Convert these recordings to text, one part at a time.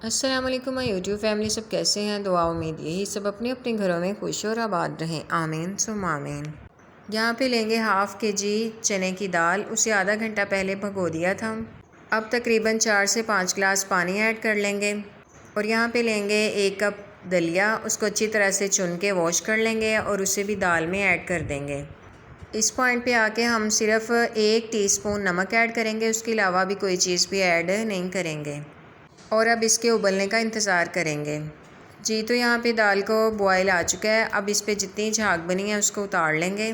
अस्सलाम वालेकुम my YouTube family, सब कैसे हैं? दुआ उम्मीद यही सब अपने अपने घरों में खुश और आबाद रहें, आमीन सुम आमीन। यहाँ पे लेंगे हाफ़ के जी चने की दाल। उसे आधा घंटा पहले भगो दिया था। अब तकरीबन 4 से 5 गिलास पानी ऐड कर लेंगे। और यहाँ पे लेंगे 1 कप दलिया। उसको अच्छी तरह से चुन के वॉश कर लेंगे और उसे भी दाल में ऐड कर देंगे। इस पॉइंट पे आके हम सिर्फ 1 टीस्पून नमक ऐड करेंगे, उसके अलावा भी कोई चीज़ भी ऐड नहीं करेंगे। और अब इसके उबलने का इंतज़ार करेंगे। जी तो यहाँ पे दाल को बॉयल आ चुका है। अब इस पे जितनी झाग बनी है उसको उतार लेंगे।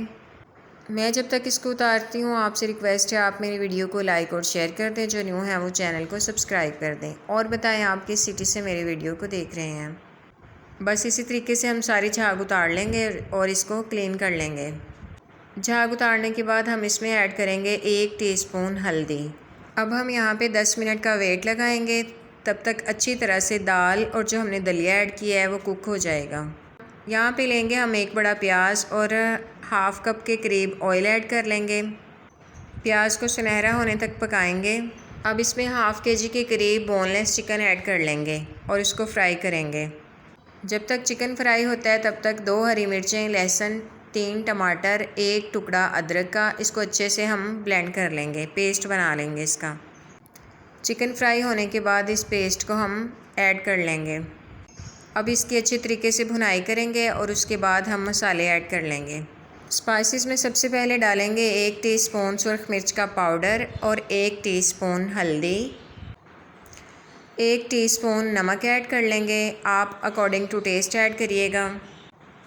मैं जब तक इसको उतारती हूँ आपसे रिक्वेस्ट है आप मेरी वीडियो को लाइक और शेयर कर दें, जो न्यू है वो चैनल को सब्सक्राइब कर दें और बताएं आप किस सिटी से मेरी वीडियो को देख रहे हैं। बस इसी तरीके से हम सारी झाग उतार लेंगे और इसको क्लीन कर लेंगे। झाग उतारने के बाद हम इसमें ऐड करेंगे 1 टीस्पून हल्दी। अब हम यहाँ पे 10 मिनट का वेट लगाएंगे, तब तक अच्छी तरह से दाल और जो हमने दलिया ऐड किया है वो कुक हो जाएगा। यहाँ पे लेंगे हम 1 बड़ा प्याज और हाफ़ कप के करीब ऑयल ऐड कर लेंगे। प्याज को सुनहरा होने तक पकाएंगे। अब इसमें हाफ़ के जी के करीब बोनलेस चिकन ऐड कर लेंगे और उसको फ्राई करेंगे। जब तक चिकन फ्राई होता है तब तक 2 हरी मिर्चें, लहसुन, 3 टमाटर, 1 टुकड़ा अदरक का, इसको अच्छे से हम ब्लेंड कर लेंगे, पेस्ट बना लेंगे इसका। चिकन फ्राई होने के बाद इस पेस्ट को हम ऐड कर लेंगे। अब इसकी अच्छी तरीके से भुनाई करेंगे और उसके बाद हम मसाले ऐड कर लेंगे। स्पाइसेस में सबसे पहले डालेंगे 1 टीस्पून सुरख मिर्च का पाउडर और 1 टीस्पून हल्दी, 1 टीस्पून नमक ऐड कर लेंगे, आप अकॉर्डिंग टू टेस्ट ऐड करिएगा।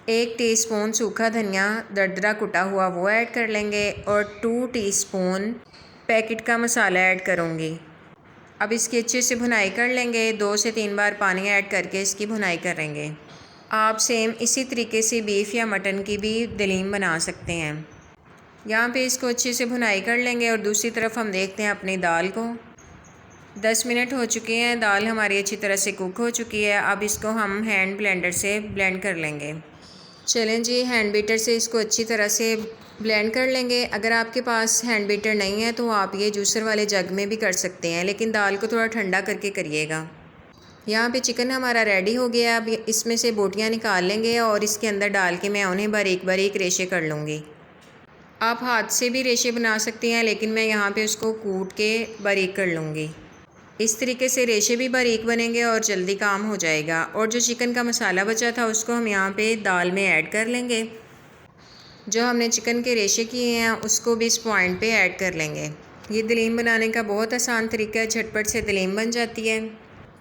1 टीस्पून सूखा धनिया दरदरा कुटा हुआ वो ऐड कर लेंगे और 2 टीस्पून पैकेट का मसाला ऐड करूँगी। अब इसकी अच्छे से भुनाई कर लेंगे। 2 से 3 बार पानी ऐड करके इसकी भुनाई करेंगे। आप सेम इसी तरीके से बीफ या मटन की भी दलीम बना सकते हैं। यहाँ पे इसको अच्छे से भुनाई कर लेंगे और दूसरी तरफ हम देखते हैं अपनी दाल को। 10 मिनट हो चुके हैं, दाल हमारी अच्छी तरह से कुक हो चुकी है। अब इसको हम हैंड ब्लेंडर से ब्लेंड कर लेंगे। चलें जी, हैंड बीटर से इसको अच्छी तरह से ब्लेंड कर लेंगे। अगर आपके पास हैंड बीटर नहीं है तो आप ये जूसर वाले जग में भी कर सकते हैं, लेकिन दाल को थोड़ा ठंडा करके करिएगा। यहाँ पे चिकन हमारा रेडी हो गया। अब इसमें से बोटियाँ निकाल लेंगे और इसके अंदर डाल के मैं उन्हें बारीक बारीक रेशे कर लूँगी। आप हाथ से भी रेशे बना सकती हैं, लेकिन मैं यहाँ पे उसको कूट के बारीक कर लूँगी। इस तरीके से रेशे भी बारीक बनेंगे और जल्दी काम हो जाएगा। और जो चिकन का मसाला बचा था उसको हम यहाँ पे दाल में ऐड कर लेंगे। जो हमने चिकन के रेशे किए हैं उसको भी इस पॉइंट पे ऐड कर लेंगे। ये दलीम बनाने का बहुत आसान तरीका है, झटपट से दलीम बन जाती है।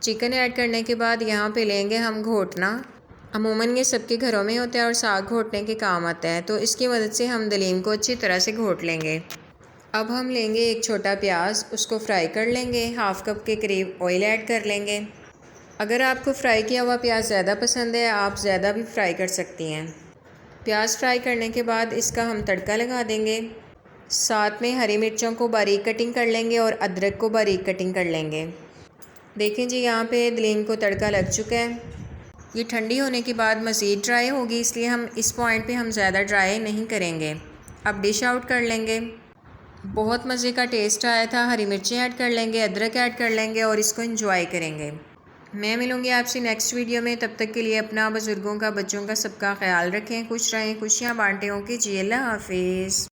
चिकन ऐड करने के बाद यहाँ पे लेंगे हम घोटना। अमूमन ये सबके घरों में होता है और साग घोटने के काम आता है, तो इसकी मदद से हम दलीम को अच्छी तरह से घोट लेंगे। अब हम लेंगे 1 छोटा प्याज, उसको फ्राई कर लेंगे। हाफ़ कप के करीब ऑयल ऐड कर लेंगे। अगर आपको फ्राई किया हुआ प्याज ज़्यादा पसंद है आप ज़्यादा भी फ्राई कर सकती हैं। प्याज फ्राई करने के बाद इसका हम तड़का लगा देंगे। साथ में हरी मिर्चों को बारीक कटिंग कर लेंगे और अदरक को बारीक कटिंग कर लेंगे। देखें जी, यहाँ पे दलीम को तड़का लग चुका है। ये ठंडी होने के बाद मज़ीद ड्राई होगी, इसलिए हम इस पॉइंट पे हम ज़्यादा ड्राई नहीं करेंगे। अब डिश आउट कर लेंगे। बहुत मज़े का टेस्ट आया था। हरी मिर्चें ऐड कर लेंगे, अदरक ऐड कर लेंगे और इसको एंजॉय करेंगे। मैं मिलूँगी आपसे नेक्स्ट वीडियो में। तब तक के लिए अपना, बुज़ुर्गों का, बच्चों का सबका ख्याल रखें। खुश रहें, खुशियाँ बांटें। ओके जी, अल्लाह हाफिज़।